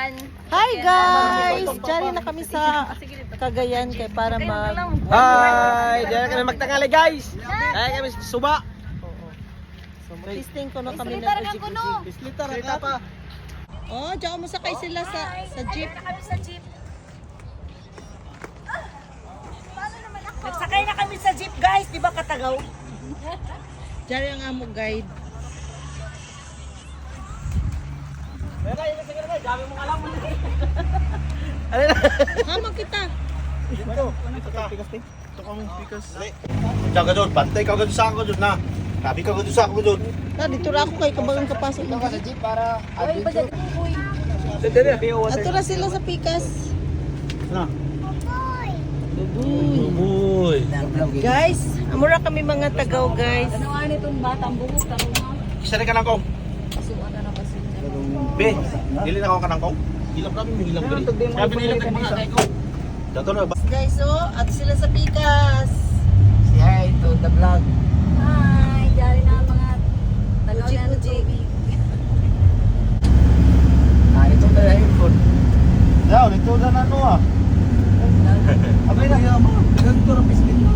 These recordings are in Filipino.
Cagayan. Hi guys! Diyan na kami sa Cagayan kay para Hi! Diyan kami magtangali guys! Diyan kami sa Suba! So, mag-testing ko na kami ng Islita ka kuno. Islita ka pa! Oh, diyan mo sakay sila sa jeep. Kami sa jeep. Nagsakay na kami sa jeep guys, di ba Katagaw? Diyan ang amo guide. Dami mong alam mo. Hama kita. Diyan ka doon, bantay ka doon sa ako doon na. Sabi ka doon sa ako doon. Na dito ra ako kay kabagang kapasok ng jeep. Jeep para Adventure. Ato na sila sa Pikas. na. Uy! Guys, amura kami mga tagaw guys. Ano nga nitong batang buhok tanong mo? Isa rin ka ng kong. Kasuan na kasi. Be, dili na ako ka ng kong. Hilang kami, hilang ko rin. Sabi nila ka mga kay ko. Dato na ba? Guys, oh, ato sila sa Pikas. Say hi to the vlog. Hi, dali na ang mga tagaw na ng tubig. Ito na yung phone. Yaw, nito na na no ah. Abay na yung mga. Ganito na pislit na.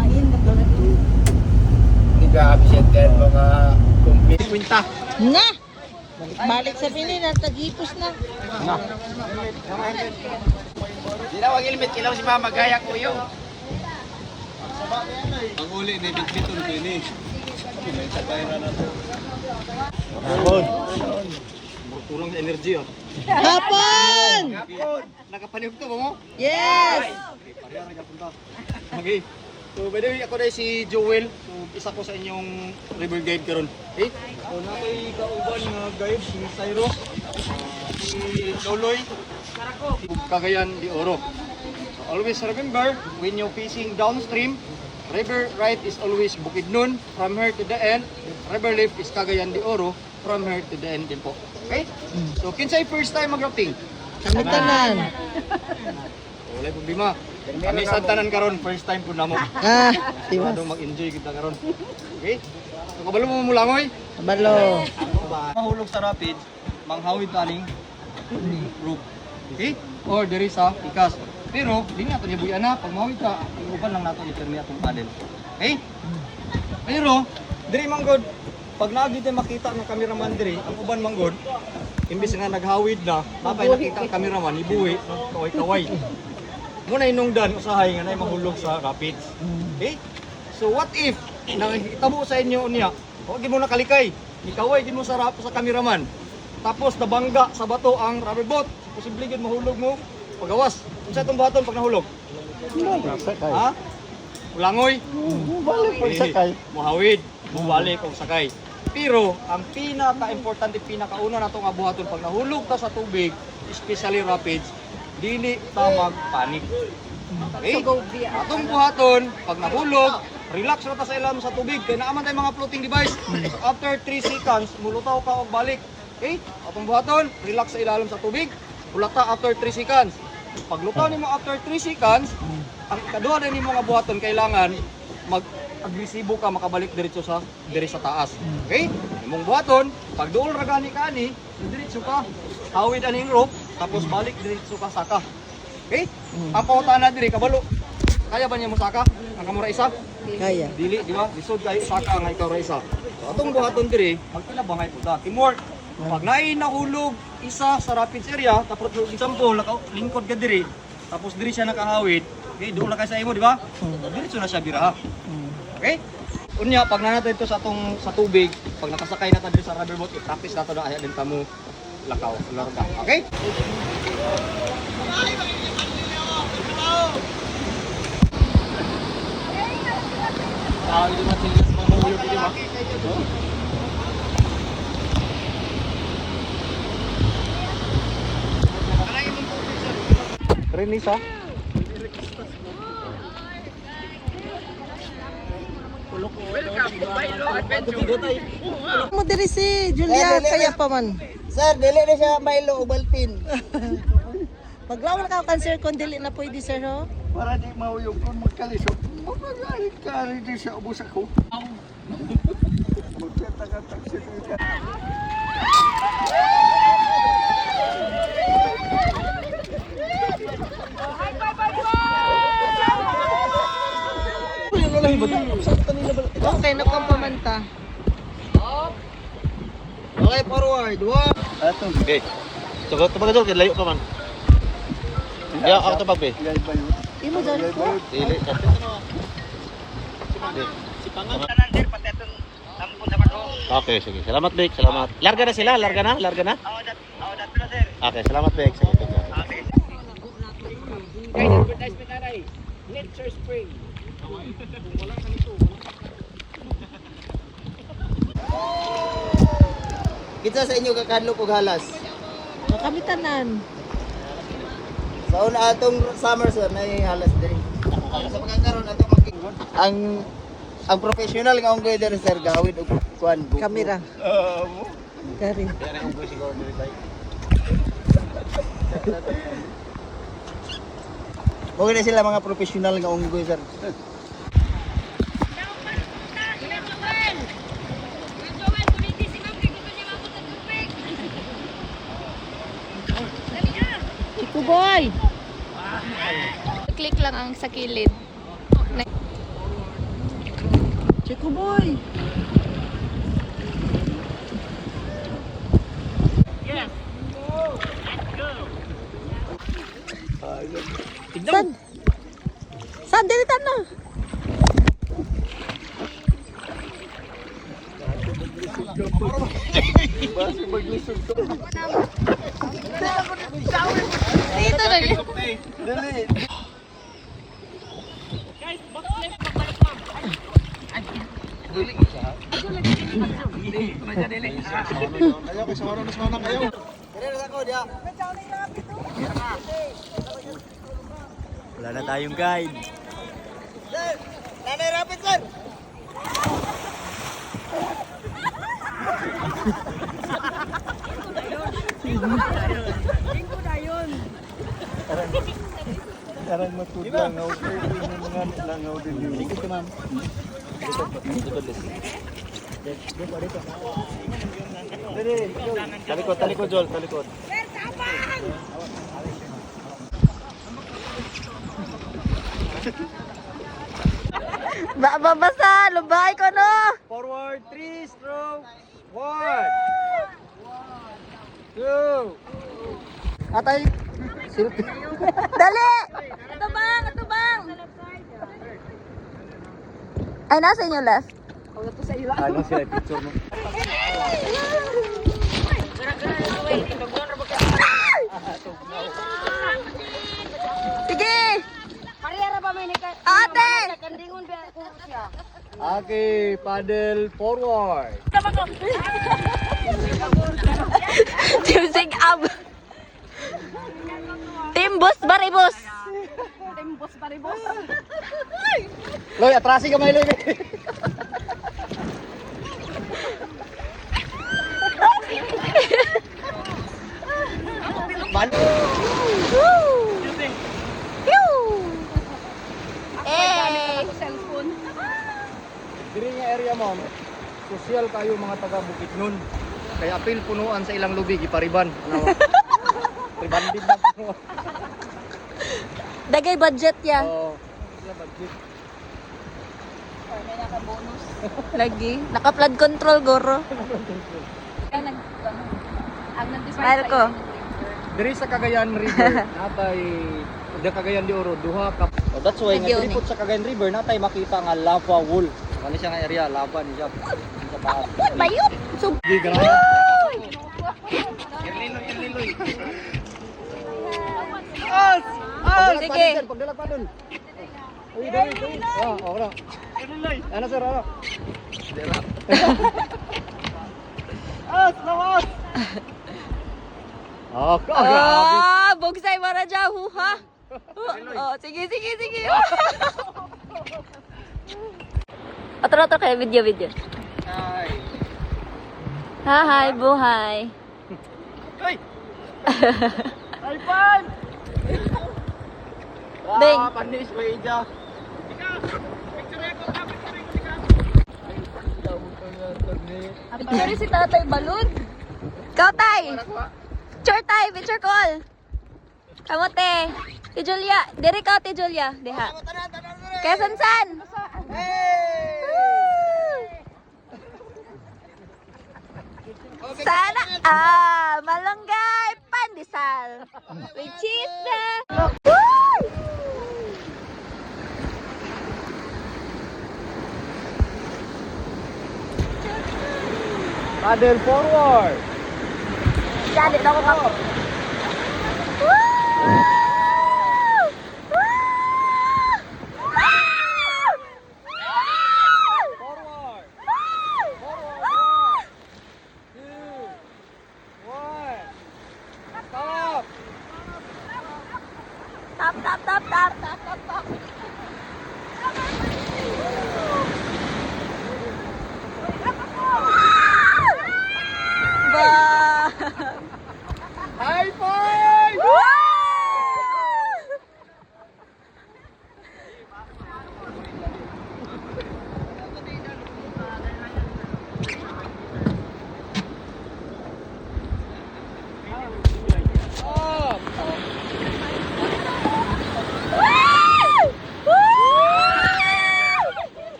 Hain na to na to. Hindi ka absent yan mga complete. Kwinta. Na! Balik sa Pinin at tagipos na. Hindi na wag ilmit, kailangan si mama gaya ko yun. Ang uli ni Bitbiton ko ini. Turang sa energy oh. Hapon! Nakapaniw to mo? Yes! Okay. So by the way, ako na si Joel. So isa ko sa inyong river guide karon. Okay? So napay kauban nga guide si Cyro. Si Loloy. Cagayan de Oro. So always remember, when you're facing downstream, river right is always Bukidnon. From here to the end, river left is Cagayan de Oro. From here to the end din po. Okay? So kinsay first time mag-rafting? Kami tanan. Wala problema. Kami sa tanan karon first time po namo. Ah, tiwas. Ano mag-enjoy kita karon. Okay? So kabalo mo mulangoy. Kabalo. Mahulog sa rapid, manghawid taning rope. Okay? Or there is a Pikas. Pero di na to nibuyan na pag mawid ka, uban lang nato ni permi atong paddle. Okay? Pero Diri manggod, pag naagi tayo makita ng cameraman diri, ang uban manggod, imbis nga naghawid na, mabay nakita ang cameraman, ibuwi, kaway-kaway. Muna inungdan, usahay nga na mahulog sa rapids. Okay? So what if, nakitabo sa inyo niya, huwag mo na kalikay, ikaway din mo sa cameraman, tapos nabangga sa bato ang rubber boat, posible yun mahulog mo, pagawas. Kung sa itong baton pag nahulog? Ha? Ulangoy? Muhawid, mubalik o sakay. Pero ang pinaka-importante, pinakauna na itong abuhaton pag nahulog ta sa tubig, especially rapids, dili ta magpanik. Okay? Atong buhaton, pag nahulog, relax na ta sa ilam sa tubig. Kaya naaman tayong mga floating device. So after 3 seconds, mulutaw ka o balik. Okay? Atong buhaton, relax sa ilalim sa tubig. Ulata after 3 seconds. Pag lutaw nimo after 3 seconds, ang kaduha na nimo nga buhaton kailangan mag-agresibo ka makabalik diretso sa taas. Okay? Imong buhaton, pag duol ra gani ka ani, diretso ka. Hawid aning rope, tapos balik diretso ka saka. Okay? Ang pangutana diri kabalo. Kaya ba niya mo saka? Ang kamura isa? Kaya. Dili, di ba? Lisod kayo saka nga ikaw ra isa. So atong buhaton diri, magkinabangay pud ta. Teamwork. Pag naay nahulog isa sa rapids area, tapos example, lingkod ka diri, tapos diri siya nakahawid, okay, doon na kayo sa imo, di ba? Diretso na siya biraha. Okay? Unya, pag nanatay ito sa tubig, pag nakasakay na tayo sa rubber boat, i-practice na ito na kaya din tamo lakaw, larga. Okay? Hindi natin yung mahulog, di ba? Renisa? Mo diri si Julia kaya pa man. Sir, dili na siya Milo o Balpin. Paglawan ka cancer kon dili na pwede sir ho. Para di mahuyog kung magkalisod. Magkagalit ka rin di siya ubos ako. Magkataga-taksi ka. Okay, napampamanta. Okay, forward. One. Okay. Tugot pa kadol kay layo pa man. Ya, ako to pagbe. Imo dyan ko? Dili. Okay, sige. Salamat, Bek. Salamat. Larga na sila? Larga na? Larga na? Okay, salamat, Bek. Sige, sige. Kita sa inyo kakadlok og halas. Nakamitanan. Sa una atong summer sir na halas diri. Sa pagkakaroon ato ang professional nga unggoy diri sir gawid og kuan buko. Kamera. Kari. Okay na sila mga professional nga unggoy sir. Chico boy! Click lang ang sa kilid. Chico boy! San? San? Dilitan na! Dito na yun. Wala na tayong guide. Sir! Nanay rapid sir! Karang matudlang na okay yung mga langaw din yun. Sige ka ma'am. Talikod, talikod, Joel. Talikod. Babasa! Lubay ko no! Forward 3 strokes. 1 2 Atay. Dali! Ito bang! Ito bang! Ay, nasa inyo left? Ano sila picture mo? Sige! Ate! Okay, paddle forward. Team Sig Ab! Team Bus Baribus! Loy, atrasi ka may Loy. Diri nga area ma'am, sosyal kayo mga taga Bukidnon. Kaya apil punuan sa ilang lubig ipariban. Ano? Ribandin na po. Dagay budget ya. Oh, sila budget. Lagi. Naka-flood control, Goro. Smile ko. Diri sa Cagayan River, natay da Cagayan de Oro, duha ka. Oh, that's why nga Nagyo diri pud sa Cagayan River natay makita nga lava wall. Ano siya nga area, lava ni siya. Sa taas. Bayot! So, Di grabe. sige. Pagdala pa dun. Uy, dali. Ah, okay na. Ano sir, ano? Lawas! Oh, grabe. Ah, bugsay para dyan, ha? Oh, sige. Otro kayo, video. Ay. Hi, buhay. Ay! Alpan! Ding. Panis, may ija. Picture si Tatay Balud. Ikaw, Tay. Picture, Tay. Picture call. Kamote. Ti Julia. Diri ka, Ti Julia. Deha. Kaya san? Sana malunggay pandesal with cheese na. Paddle forward. Dali na ako pa. Forward. Forward. 1, 2, 1. Stop. Tap tap tap tap tap tap tap. Ba! High five. Stop.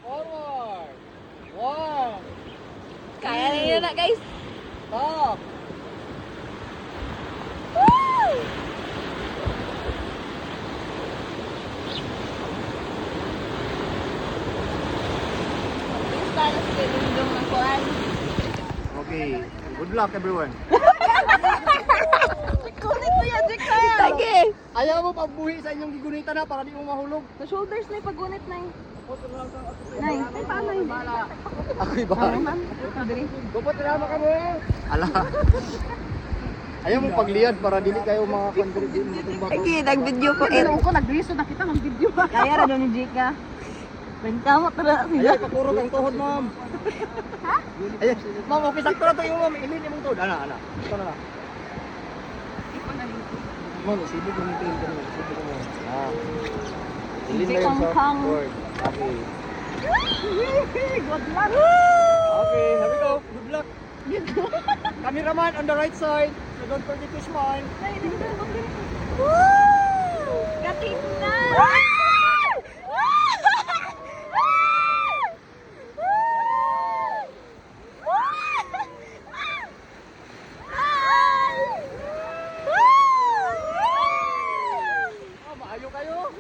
Forward. 1. Kaya ninyo na guys. Stop. Para sa lindong ng kuan. Okay. Good luck everyone. Kunit mo yan, Jika! Sige! Ayaw mo pagbuhi sa inyong gigunita na para di mo mahulog. Sa shoulders na yung paggunit na yun. Nay, ay paano yun? Ako'y bahala. Gupot na naman ka mo. Ala. Ayaw mo pagliyad para dili kayo mga kondri mo tumbak. Sige, nag-video ko. Eh, ko nag-video na kita ng video. Kaya rin doon ni Jika. Nagkamot na siya. Ayaw, kapurog ang tuhod, ma'am. Ha? Ayaw, ma'am, okay, sakto na to yung ma'am. Ilin yung tuhod. Ana. Ito na. Ma'am, isibig mo yung tuhod. Isibig mo. Ilin na yung sa word. Okay. Good luck! Okay, here we go. Good luck. Cameraman on the right side. So don't forget to smile. Gatin na! Maayo kayo.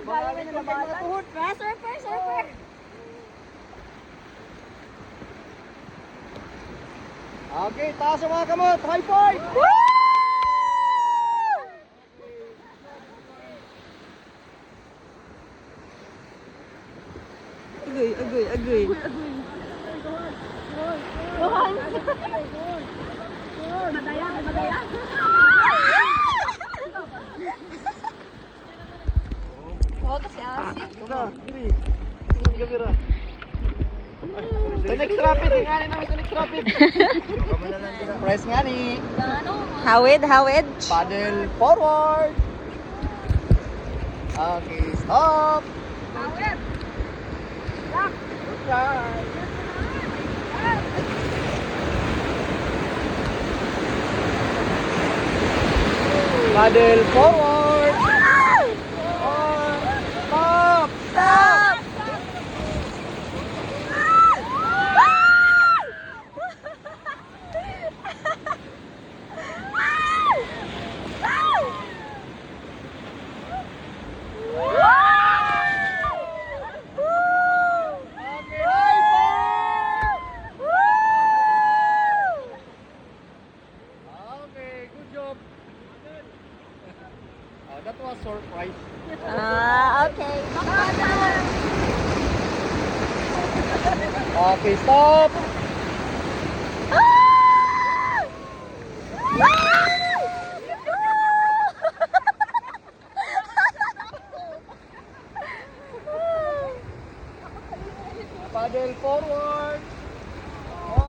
Magaling na mga tuhod. Surfer! Okay, taas ang mga kamot. High five! Agoy. Madaya. Oh, kasi asin. The next rapid, ingani namin sa next rapid. Press nga ni. Hawid. Paddle forward. Okay, stop. Hawid. Good try. Paddle forward. Stop. Stop! Okay, good job. Oh, that was surprise. Okay. Okay, stop. Ah!